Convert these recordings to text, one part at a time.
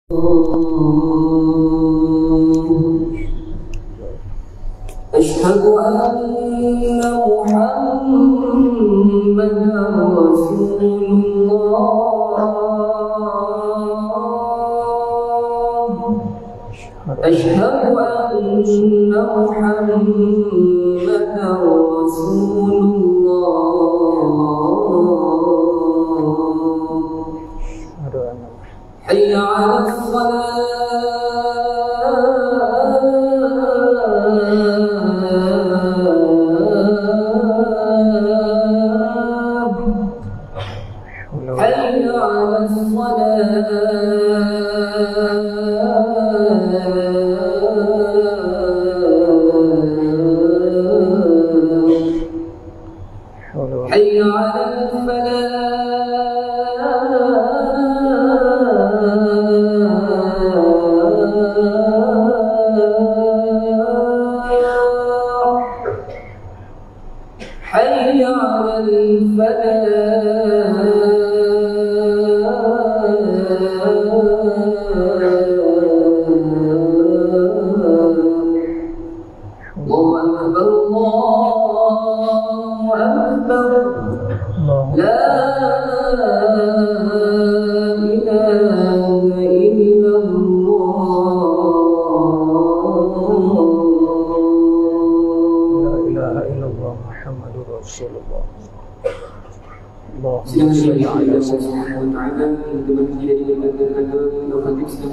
أشهد أن محمدا رسول الله. أشهد أن محمدا رسول الله. حي على حي على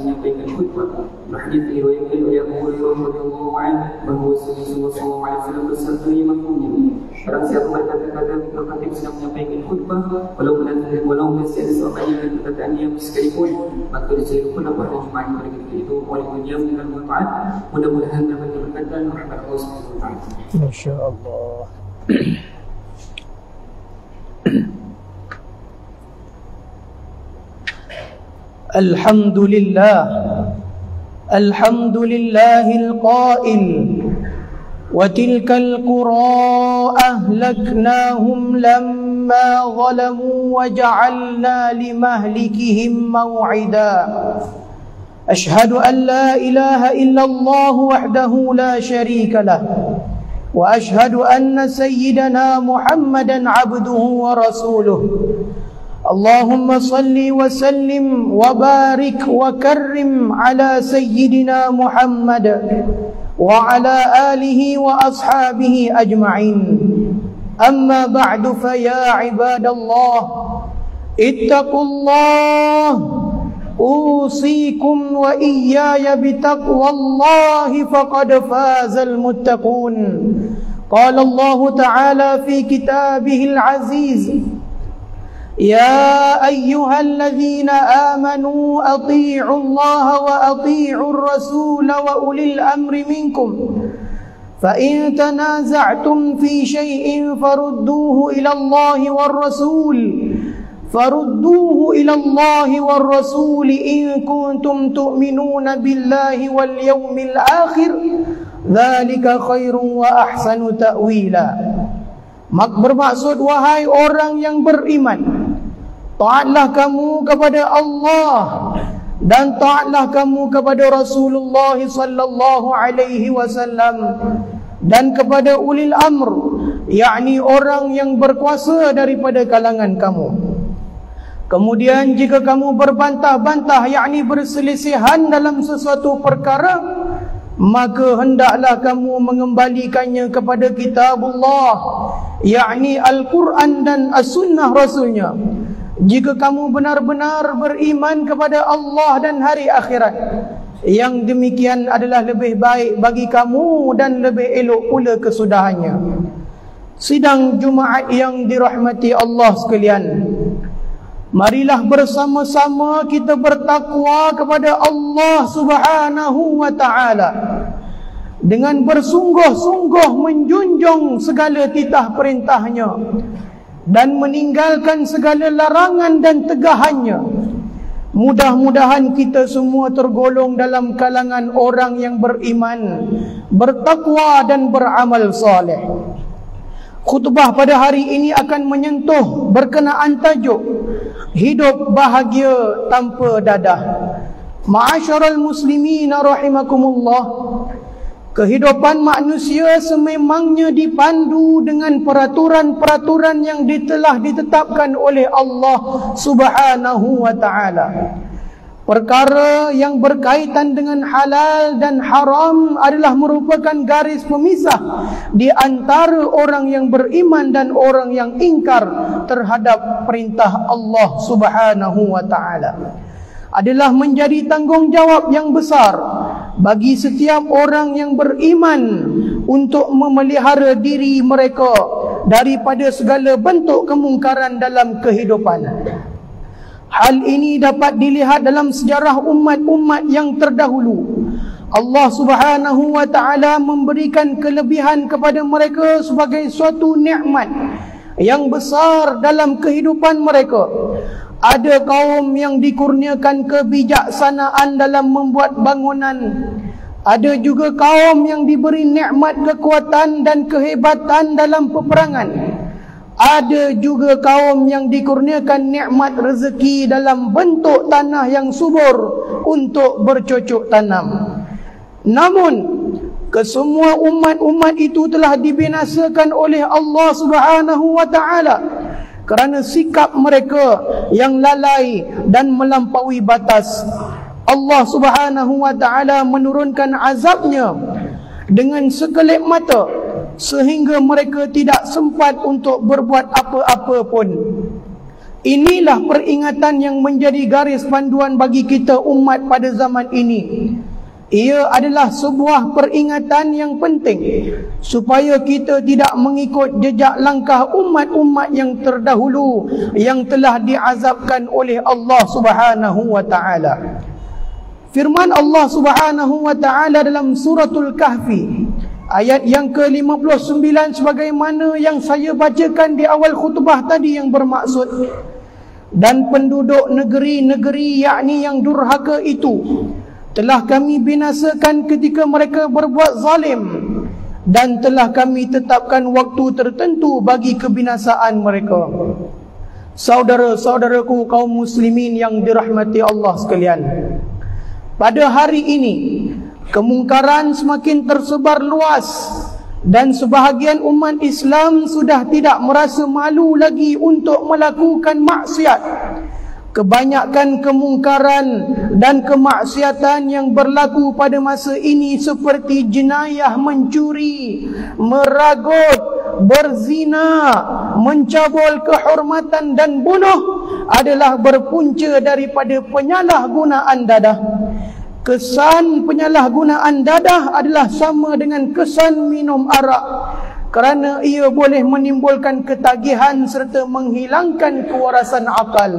menyampaikan khutbah. Hadis diriwayatkan oleh Abu Hurairah radhiyallahu anhu bahawa Rasulullah sallallahu alaihi wasallam bersabda yang makmumnya, barang siapa berkata kepada Ibnu Khatib sedang menyampaikan khutbah, walaupun masih ada seorang yang perkataan dia sekalipun, maka dicari khutbah pada Jumaat pada ketika itu oleh beliau dengan manfaat. Mudah-mudahan dapat berkata rahmat Allah Subhanahu wa taala. Insyaallah. الحمد لله القائل وتلك القرى أهلكناهم لما ظلموا وجعلنا لمهلكهم موعدا أشهد أن لا إله إلا الله وحده لا شريك له وأشهد أن سيدنا محمدا عبده ورسوله اللهم صل وسلم وبارك وكرم على سيدنا محمد وعلى آله وأصحابه أجمعين أما بعد فيا عباد الله اتقوا الله أوصيكم وإياي بتقوى الله فقد فاز المتقون قال الله تعالى في كتابه العزيز يا أيها الذين آمنوا أطيعوا الله وأطيعوا الرسول وأولي الأمر منكم فإن تنازعتم في شيء فردوه إلى الله والرسول إن كنتم تؤمنون بالله واليوم الآخر ذلك خير وأحسن تأويلا. Bermaksud, wahai orang yang beriman, taatlah kamu kepada Allah dan taatlah kamu kepada Rasulullah sallallahu alaihi wasallam dan kepada ulil amr, yakni orang yang berkuasa daripada kalangan kamu. Kemudian jika kamu berbantah-bantah, yakni berselisihan dalam sesuatu perkara, maka hendaklah kamu mengembalikannya kepada kitabullah, yakni Al-Quran dan As-Sunnah Rasulnya. Jika kamu benar-benar beriman kepada Allah dan hari akhirat, yang demikian adalah lebih baik bagi kamu dan lebih elok pula kesudahannya. Sidang Jumaat yang dirahmati Allah sekalian, marilah bersama-sama kita bertakwa kepada Allah Subhanahu wa ta'ala dengan bersungguh-sungguh menjunjung segala titah perintahnya dan meninggalkan segala larangan dan tegahannya. Mudah-mudahan kita semua tergolong dalam kalangan orang yang beriman, bertakwa dan beramal saleh. Khutbah pada hari ini akan menyentuh berkenaan tajuk hidup bahagia tanpa dadah. Ma'asyiral muslimin rahimakumullah, kehidupan manusia sememangnya dipandu dengan peraturan-peraturan yang telah ditetapkan oleh Allah Subhanahu wa ta'ala. Perkara yang berkaitan dengan halal dan haram adalah merupakan garis pemisah di antara orang yang beriman dan orang yang ingkar terhadap perintah Allah Subhanahu wa ta'ala. Adalah menjadi tanggungjawab yang besar bagi setiap orang yang beriman untuk memelihara diri mereka daripada segala bentuk kemungkaran dalam kehidupan. Hal ini dapat dilihat dalam sejarah umat-umat yang terdahulu. Allah Subhanahu wa ta'ala memberikan kelebihan kepada mereka sebagai suatu nikmat yang besar dalam kehidupan mereka. Ada kaum yang dikurniakan kebijaksanaan dalam membuat bangunan. Ada juga kaum yang diberi nikmat kekuatan dan kehebatan dalam peperangan. Ada juga kaum yang dikurniakan nikmat rezeki dalam bentuk tanah yang subur untuk bercocok tanam. Namun, kesemua umat-umat itu telah dibinasakan oleh Allah Subhanahu wa ta'ala kerana sikap mereka yang lalai dan melampaui batas. Allah Subhanahu wa ta'ala menurunkan azabnya dengan sekelip mata sehingga mereka tidak sempat untuk berbuat apa-apa pun. Inilah peringatan yang menjadi garis panduan bagi kita umat pada zaman ini. Ia adalah sebuah peringatan yang penting supaya kita tidak mengikut jejak langkah umat-umat yang terdahulu yang telah diazabkan oleh Allah Subhanahu wa ta'ala. Firman Allah Subhanahu wa ta'ala dalam suratul Kahfi ayat yang ke-59 sebagaimana yang saya bacakan di awal khutbah tadi yang bermaksud, dan penduduk negeri-negeri yakni yang durhaka itu telah kami binasakan ketika mereka berbuat zalim, dan telah kami tetapkan waktu tertentu bagi kebinasaan mereka. Saudara-saudaraku kaum muslimin yang dirahmati Allah sekalian, pada hari ini kemungkaran semakin tersebar luas dan sebahagian umat Islam sudah tidak merasa malu lagi untuk melakukan maksiat. Kebanyakan kemungkaran dan kemaksiatan yang berlaku pada masa ini seperti jenayah mencuri, meragut, berzina, mencabul kehormatan dan bunuh adalah berpunca daripada penyalahgunaan dadah. Kesan penyalahgunaan dadah adalah sama dengan kesan minum arak kerana ia boleh menimbulkan ketagihan serta menghilangkan kewarasan akal.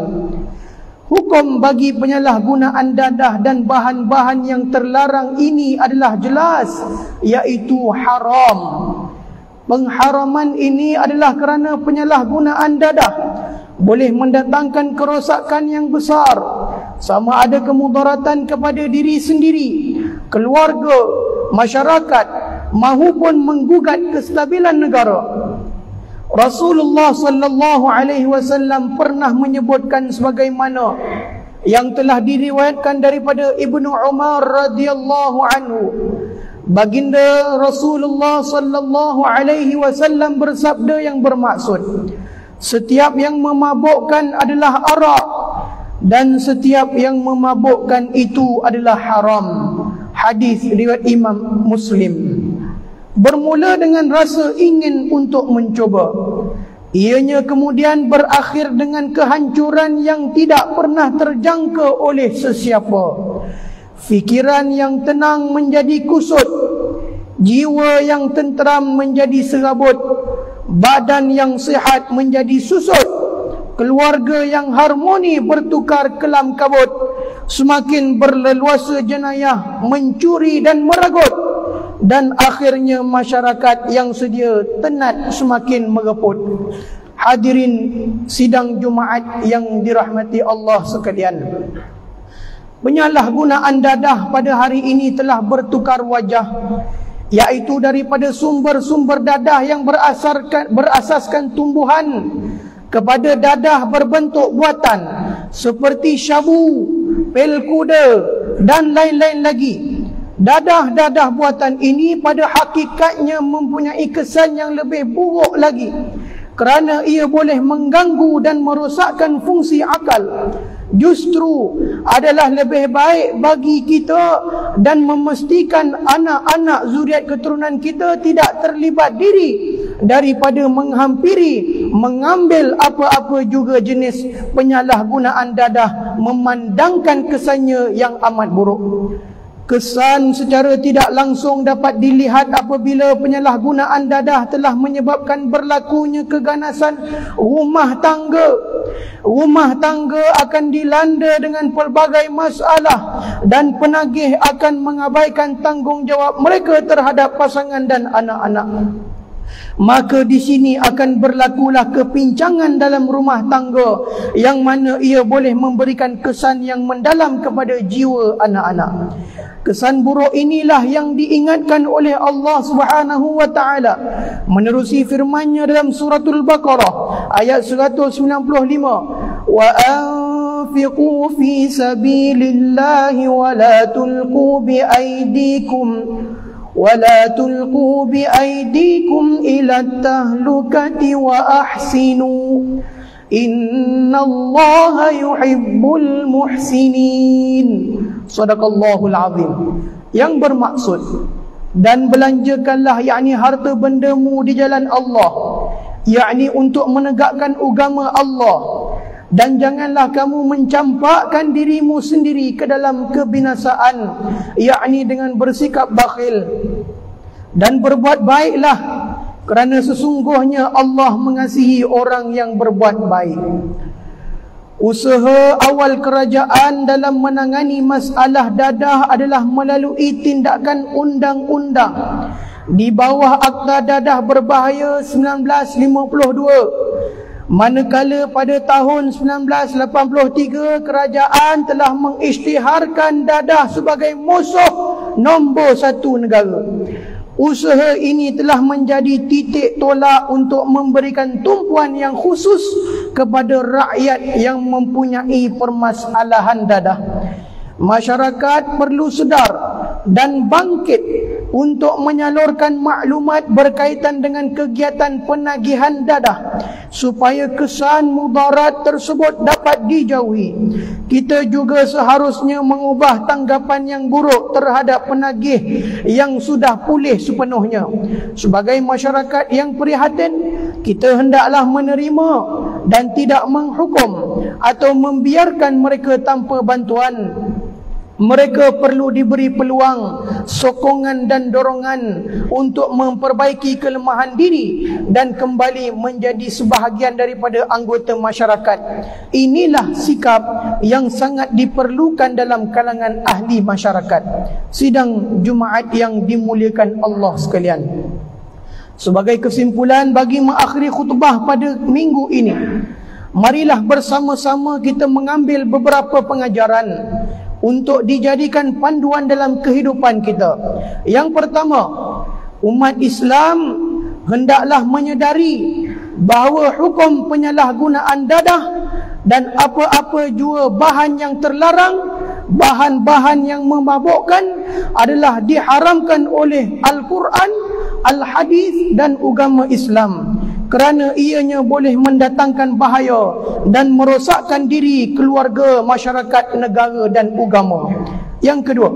Hukum bagi penyalahgunaan dadah dan bahan-bahan yang terlarang ini adalah jelas, iaitu haram. Pengharaman ini adalah kerana penyalahgunaan dadah boleh mendatangkan kerosakan yang besar, sama ada kemudaratan kepada diri sendiri, keluarga, masyarakat mahupun menggugat kestabilan negara. Rasulullah sallallahu alaihi wasallam pernah menyebutkan sebagaimana yang telah diriwayatkan daripada Ibnu Umar radhiyallahu anhu. Baginda Rasulullah sallallahu alaihi wasallam bersabda yang bermaksud, setiap yang memabukkan adalah arak dan setiap yang memabukkan itu adalah haram. Hadis riwayat Imam Muslim. Bermula dengan rasa ingin untuk mencuba, ianya kemudian berakhir dengan kehancuran yang tidak pernah terjangka oleh sesiapa. Fikiran yang tenang menjadi kusut, jiwa yang tenteram menjadi serabut, badan yang sihat menjadi susut, keluarga yang harmoni bertukar kelam kabut, semakin berleluasa jenayah, mencuri dan meragut, dan akhirnya masyarakat yang sedia tenat semakin mereput. Hadirin sidang Jumaat yang dirahmati Allah sekalian, penyalahgunaan dadah pada hari ini telah bertukar wajah, iaitu daripada sumber-sumber dadah yang berasaskan tumbuhan kepada dadah berbentuk buatan seperti syabu, pel kuda, dan lain-lain lagi. Dadah-dadah buatan ini pada hakikatnya mempunyai kesan yang lebih buruk lagi, kerana ia boleh mengganggu dan merosakkan fungsi akal. Justru adalah lebih baik bagi kita dan memastikan anak-anak zuriat keturunan kita tidak terlibat diri daripada menghampiri, mengambil apa-apa juga jenis penyalahgunaan dadah, memandangkan kesannya yang amat buruk. Kesan secara tidak langsung dapat dilihat apabila penyalahgunaan dadah telah menyebabkan berlakunya keganasan rumah tangga. Rumah tangga akan dilanda dengan pelbagai masalah dan penagih akan mengabaikan tanggungjawab mereka terhadap pasangan dan anak-anak. Maka di sini akan berlakulah kepincangan dalam rumah tangga, yang mana ia boleh memberikan kesan yang mendalam kepada jiwa anak-anak. Kesan buruk inilah yang diingatkan oleh Allah Subhanahu wa taala menerusi firman-Nya dalam suratul Baqarah ayat 195, wa anfiqu fi sabilillahi wa la tulqu bi aydikum وَلَا تُلْقُوا بِأَيْدِيكُمْ إِلَى التَّهْلُكَةِ وَأَحْسِنُوا إِنَّ اللَّهَ يُحِبُّ الْمُحْسِنِينَ. Sadaqallahul azim. Yang bermaksud, dan belanjakanlah yakni harta bendamu di jalan Allah, yakni untuk menegakkan agama Allah, dan janganlah kamu mencampakkan dirimu sendiri ke dalam kebinasaan, yakni dengan bersikap bakhil. Dan berbuat baiklah, kerana sesungguhnya Allah mengasihi orang yang berbuat baik. Usaha awal kerajaan dalam menangani masalah dadah adalah melalui tindakan undang-undang di bawah Akta Dadah Berbahaya 1952. Manakala pada tahun 1983 kerajaan telah mengisytiharkan dadah sebagai musuh nombor 1 negara. Usaha ini telah menjadi titik tolak untuk memberikan tumpuan yang khusus kepada rakyat yang mempunyai permasalahan dadah. Masyarakat perlu sedar dan bangkit untuk menyalurkan maklumat berkaitan dengan kegiatan penagihan dadah supaya kesan mudarat tersebut dapat dijauhi. Kita juga seharusnya mengubah tanggapan yang buruk terhadap penagih yang sudah pulih sepenuhnya. Sebagai masyarakat yang prihatin, kita hendaklah menerima dan tidak menghukum atau membiarkan mereka tanpa bantuan. Mereka perlu diberi peluang, sokongan dan dorongan untuk memperbaiki kelemahan diri dan kembali menjadi sebahagian daripada anggota masyarakat. Inilah sikap yang sangat diperlukan dalam kalangan ahli masyarakat. Sidang Jumaat yang dimuliakan Allah sekalian, sebagai kesimpulan bagi mengakhiri khutbah pada minggu ini, marilah bersama-sama kita mengambil beberapa pengajaran untuk dijadikan panduan dalam kehidupan kita. Yang pertama, umat Islam hendaklah menyedari bahawa hukum penyalahgunaan dadah dan apa-apa jua bahan yang terlarang, bahan-bahan yang memabukkan adalah diharamkan oleh Al-Quran, Al-Hadis dan agama Islam, kerana ianya boleh mendatangkan bahaya dan merosakkan diri, keluarga, masyarakat, negara dan agama. Yang kedua,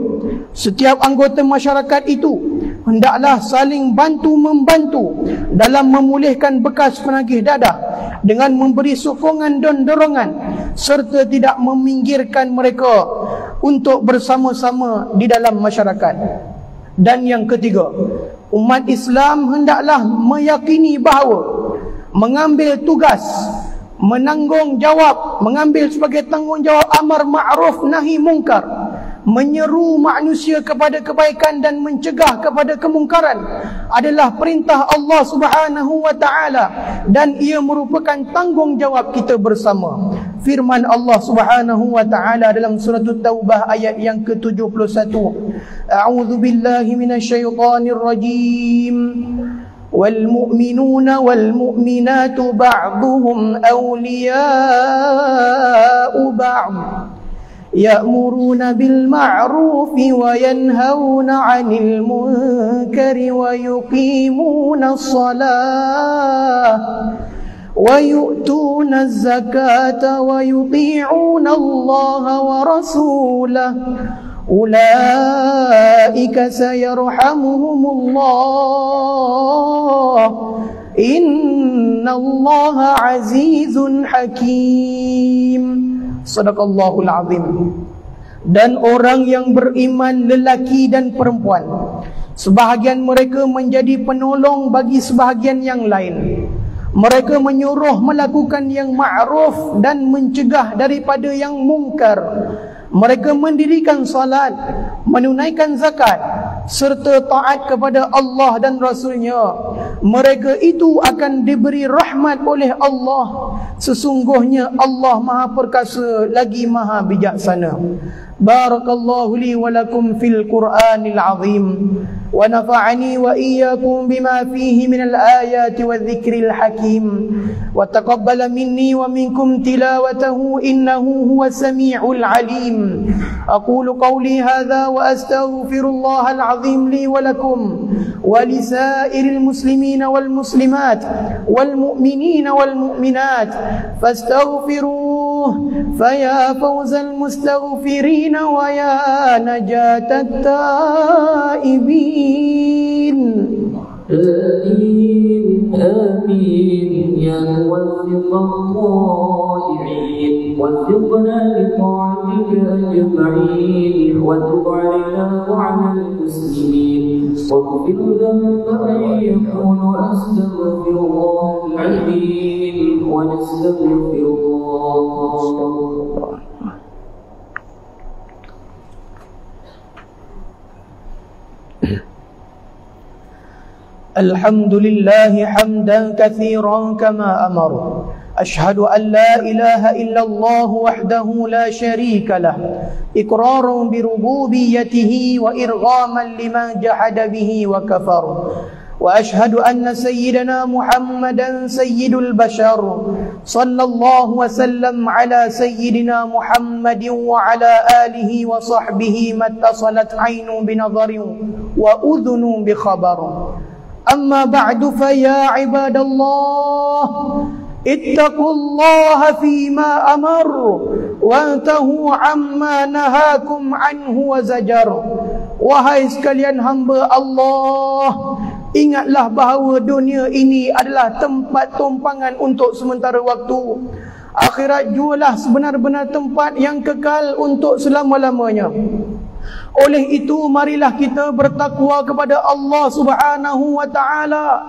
setiap anggota masyarakat itu hendaklah saling bantu-membantu dalam memulihkan bekas penagih dadah dengan memberi sokongan dan dorongan, serta tidak meminggirkan mereka untuk bersama-sama di dalam masyarakat. Dan yang ketiga, umat Islam hendaklah meyakini bahawa mengambil tugas, mengambil sebagai tanggungjawab amar ma'ruf nahi mungkar, menyeru manusia kepada kebaikan dan mencegah kepada kemungkaran adalah perintah Allah Subhanahu wa taala, dan ia merupakan tanggungjawab kita bersama. Firman Allah Subhanahu wa taala dalam surah At-Taubah ayat yang ke-71, A'udzu billahi minasyaitonir rajim. وَالْمُؤْمِنُونَ وَالْمُؤْمِنَاتُ بَعْضُهُمْ أَوْلِيَاءُ بَعْضٍ يأمرون بالمعروف وينهون عن المنكر ويقيمون الصلاة ويؤتون الزكاة ويطيعون الله ورسوله أولئك سيرحمهم الله إن الله عزيز حكيم. Sadaqallahul azim. Dan orang yang beriman lelaki dan perempuan, sebahagian mereka menjadi penolong bagi sebahagian yang lain. Mereka menyuruh melakukan yang ma'ruf dan mencegah daripada yang mungkar. Mereka mendirikan salat, menunaikan zakat serta taat kepada Allah dan Rasulnya. Mereka itu akan diberi rahmat oleh Allah. Sesungguhnya Allah Maha Perkasa lagi Maha Bijaksana. Barakallahu li wa lakum fil Qur'anil azim wa nafa'ani wa iyyakum bima fihi minal ayati wadh-dhikril hakim wa taqabbala minni wa minkum tilawatahu innahu huwas sami'ul alim. Aqulu qawli hadha wa astaghfirullahal azim li wa lakum wa lisairil muslimina wal muslimat wal mu'minina wal mu'minat fastaghfiruhu faya fawzal mustaghfirin wa ya najatat taibin. آمين آمين يا موفق الطائعين وفقنا لطاعتك أجمعين وتب علينا وعلى المسلمين واغفر ذنب من يقول أستغفر الله العظيم ونستغفر الله. الحمد لله حمدا كثيرا كما أمر. أشهد أن لا إله إلا الله وحده لا شريك له إقرارا بربوبيته وإرغاما لمن جحد به وكفر. وأشهد أن سيدنا محمدا سيد البشر صلى الله وسلم على سيدنا محمد وعلى آله وصحبه ما اتصلت عين بنظر وأذن بخبر. أما بعد فيا عباد الله اتقوا الله فيما أمر وانتهوا عما نهاكم عنه وزجر. Wahai sekalian hamba Allah, ingatlah bahawa dunia ini adalah tempat tumpangan untuk sementara waktu. Akhirat jualah sebenar-benar tempat yang kekal untuk selama-lamanya. Oleh itu marilah kita bertakwa kepada Allah Subhanahu wa taala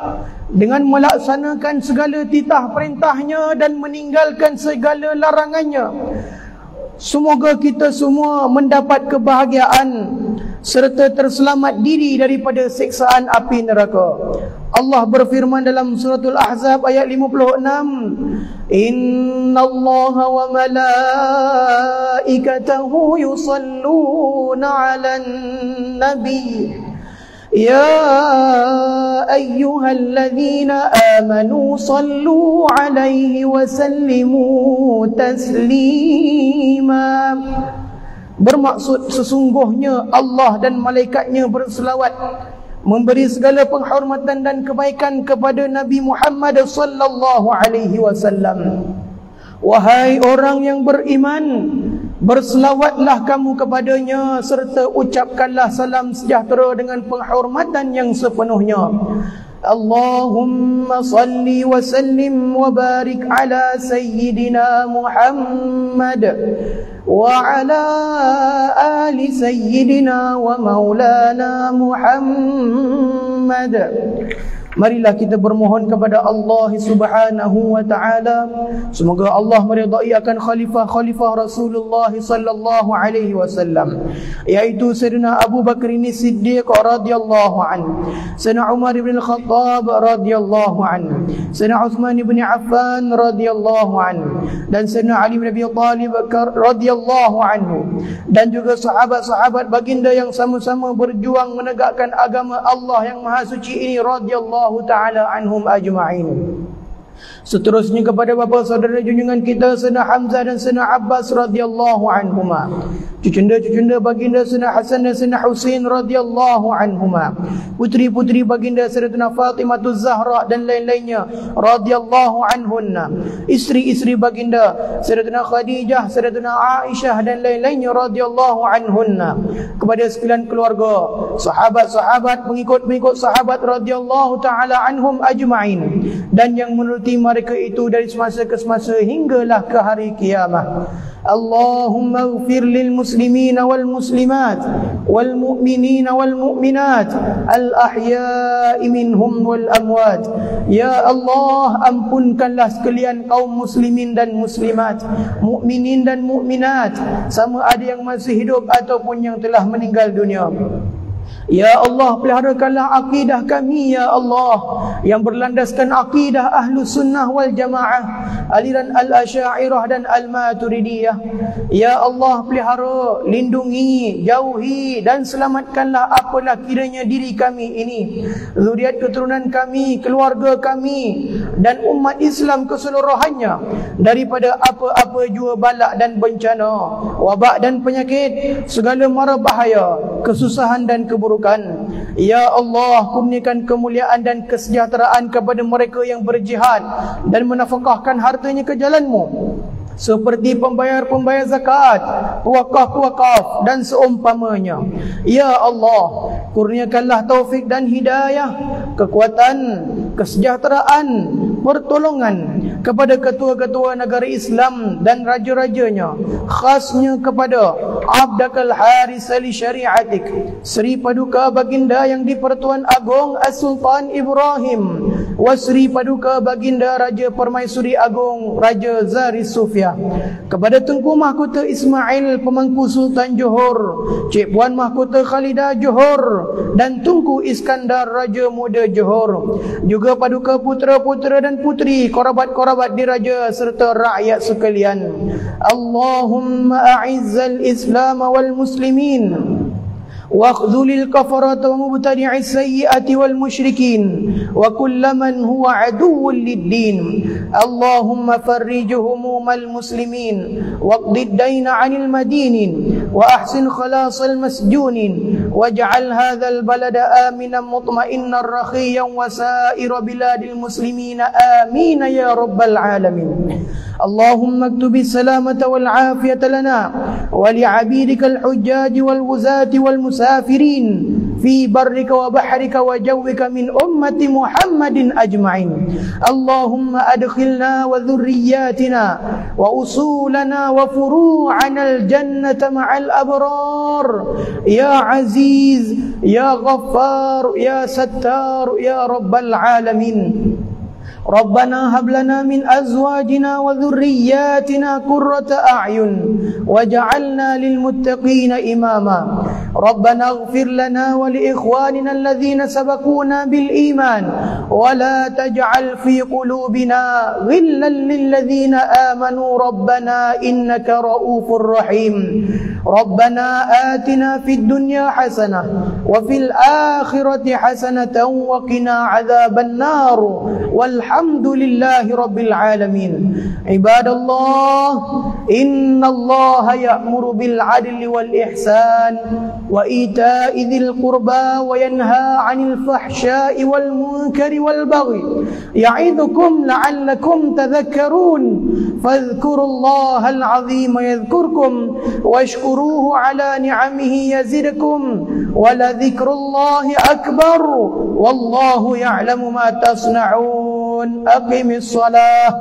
dengan melaksanakan segala titah perintahnya dan meninggalkan segala larangannya. Semoga kita semua mendapat kebahagiaan serta terselamat diri daripada siksaan api neraka. Allah berfirman dalam suratul Ahzab ayat 56, Innallaha wa malaikatahu yusalluna 'alan nabi ya ayyuhalladzina amanu sallu 'alaihi wa sallimu taslima. Bermaksud sesungguhnya Allah dan malaikatnya berselawat, memberi segala penghormatan dan kebaikan kepada Nabi Muhammad sallallahu alaihi wasallam. Wahai orang yang beriman, berselawatlah kamu kepadanya serta ucapkanlah salam sejahtera dengan penghormatan yang sepenuhnya. Allahumma salli wa sallim wa barik ala sayyidina Muhammad wa ala ali sayyidina wa maulana Muhammad. Marilah kita bermohon kepada Allah Subhanahu wa taala, semoga Allah meridai akan khalifah-khalifah Rasulullah sallallahu alaihi wasallam, yaitu Sayyidina Abu Bakar As-Siddiq radhiyallahu anhu, Sayyidina Umar bin Al-Khattab radhiyallahu anhu, Sayyidina Uthman bin Affan radhiyallahu anhu, dan Sayyidina Ali bin Abi Thalib radhiyallahu anhu, dan juga sahabat-sahabat baginda yang sama-sama berjuang menegakkan agama Allah yang maha suci ini radhiyallahu ta'ala anhum ajma'in. Seterusnya kepada bapa saudara junjungan kita Sayyidina Hamzah dan Sayyidina Abbas radhiyallahu anhuma. Cucunda-cucunda baginda Sayyidina Hasan dan Sayyidina Husain radhiyallahu anhuma. Putri-putri baginda Sayyidatina Fatimah Zahra dan lain-lainnya radhiyallahu anhunna. Isteri-isteri baginda Sayyidatina Khadijah, Sayyidatina Aisyah dan lain-lainnya radhiyallahu anhunna. Kepada sekalian keluarga, sahabat-sahabat, pengikut-pengikut sahabat radhiyallahu taala anhum ajma'in, dan yang menuruti mereka itu dari semasa ke semasa hinggalah ke hari kiamat. Allahumma ighfir lil muslimina wal muslimat wal mu'minina wal mu'minat al ahya'i minhum wal amwat. Ya Allah, ampunkanlah sekalian kaum muslimin dan muslimat, mukminin dan mukminat, sama ada yang masih hidup ataupun yang telah meninggal dunia. Ya Allah, peliharakanlah akidah kami ya Allah, yang berlandaskan akidah Ahlus Sunnah wal Jamaah, aliran Al-Asy'ariyah dan Al-Maturidiyah. Ya Allah, pelihara, lindungi, jauhi dan selamatkanlah apalah kiranya diri kami ini, zuriat keturunan kami, keluarga kami dan umat Islam keseluruhannya daripada apa-apa jua balak dan bencana, wabak dan penyakit, segala mara bahaya, kesusahan dan keburukan. Ya Allah, kurniakan kemuliaan dan kesejahteraan kepada mereka yang berjihad dan menafkahkan hartanya ke jalan-Mu, seperti pembayar-pembayar zakat, pewakaf-pewakaf dan seumpamanya. Ya Allah, kurniakanlah taufik dan hidayah, kekuatan, kesejahteraan, pertolongan kepada ketua-ketua negara Islam dan raja-rajanya, khasnya kepada Abdakal Haris Ali Syariatik, Seri Paduka Baginda yang di-Pertuan Agong As-Sultan Ibrahim, Wasri Paduka Baginda Raja Permaisuri Agong Raja Zaris Sufia, kepada Tengku Mahkota Ismail Pemangku Sultan Johor, Cik Puan Mahkota Khalidah Johor dan Tunku Iskandar Raja Muda Johor, juga Paduka putera-putera dan putri, kerabat-kerabat diraja serta rakyat sekalian. Allahumma a'izzal Islam wal muslimin واخذل الكفرة ومبتدع السيئات والمشركين وكل من هو عدو للدين. اللهم فرج هموم المسلمين واقض الدين عن المدينين وأحسن خلاص المسجونين واجعل هذا البلد آمنا مطمئنا رخيا وسائر بلاد المسلمين آمين يا رب العالمين. اللهم اكتب السلامة والعافية لنا ولعبيدك الحجاج والوزاة والمسافرين في برك وبحرك وجوك من أمة محمد أجمعين. اللهم أدخلنا وذرياتنا وأصولنا وفروعنا الجنة مع الأبرار يا عزيز يا غفار يا ستار يا رب العالمين. ربنا هب لنا من أزواجنا وذرياتنا قرة أعين وجعلنا للمتقين إماما. ربنا اغفر لنا ولإخواننا الذين سبقونا بالإيمان ولا تجعل في قلوبنا غلا للذين آمنوا ربنا إنك رؤوف رحيم. ربنا آتنا في الدنيا حسنة وفي الآخرة حسنة وقنا عذاب النار والحمد لله رب العالمين. عباد الله، إن الله يأمر بالعدل والإحسان وإيتاء ذي القربى وينهى عن الفحشاء والمنكر والبغي يعظكم لعلكم تذكرون. فاذكروا الله العظيم يذكركم واشكروه على نعمه يزدكم ولذكر الله أكبر والله يعلم ما تصنعون. أقم الصلاة.